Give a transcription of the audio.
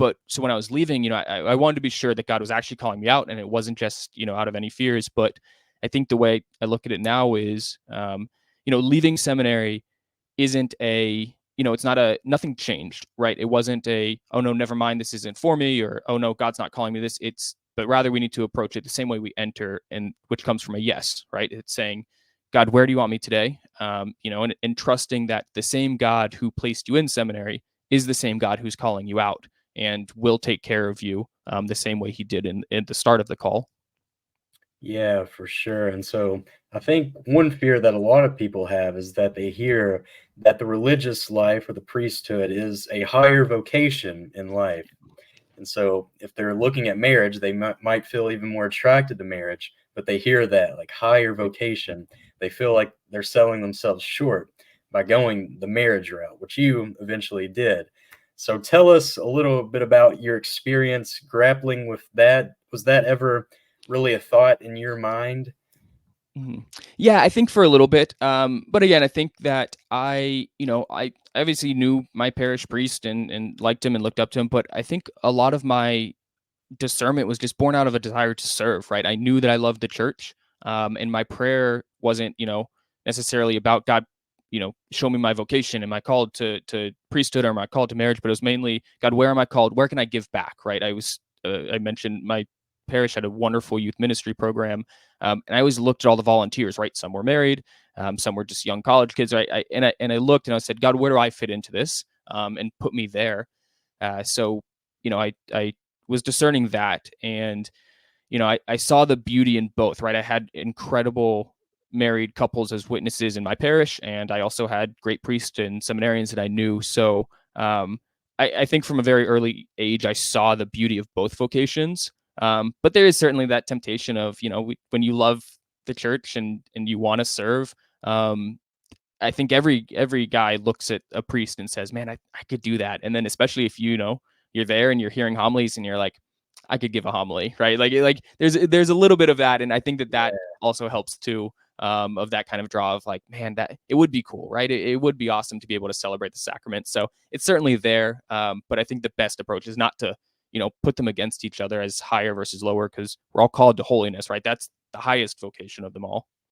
But so when I was leaving, I wanted to be sure that God was actually calling me out, and it wasn't just, out of any fears. But I think the way I look at it now is, leaving seminary isn't it's not nothing changed, right? It wasn't oh no, never mind, this isn't for me, or, oh no, God's not calling me this. But rather we need to approach it the same way we enter, and which comes from a yes, right? It's saying, God, where do you want me today? And trusting that the same God who placed you in seminary is the same God who's calling you out and will take care of you the same way he did in the start of the call. Yeah, for sure. And so I think one fear that a lot of people have is that they hear that the religious life or the priesthood is a higher vocation in life. And so if they're looking at marriage, they might feel even more attracted to marriage, but they hear that like higher vocation, they feel like they're selling themselves short by going the marriage route, which you eventually did. So tell us a little bit about your experience grappling with that. Was that ever really a thought in your mind? Mhm. Yeah, I think for a little bit. But again, I think that I obviously knew my parish priest and liked him and looked up to him. But I think a lot of my discernment was just born out of a desire to serve, right? I knew that I loved the church. And my prayer wasn't, necessarily about God, show me my vocation. Am I called to priesthood, or am I called to marriage? But it was mainly, God, where am I called? Where can I give back? Right. I mentioned my parish had a wonderful youth ministry program. And I always looked at all the volunteers, right? Some were married, some were just young college kids, right? I looked and I said, God, where do I fit into this? And put me there. So, I was discerning that. And, I saw the beauty in both, right? I had incredible married couples as witnesses in my parish, and I also had great priests and seminarians that I knew. So, I think from a very early age, I saw the beauty of both vocations. But there is certainly that temptation of, when you love the church and you want to serve, I think every guy looks at a priest and says, man, I could do that. And then especially if you're there and you're hearing homilies and you're like, I could give a homily, right? Like there's a little bit of that. And I think that also helps too, of that kind of draw of like, man, that it would be cool, right? It would be awesome to be able to celebrate the sacrament. So it's certainly there. But I think the best approach is not to, put them against each other as higher versus lower, because we're all called to holiness, right? That's the highest vocation of them all.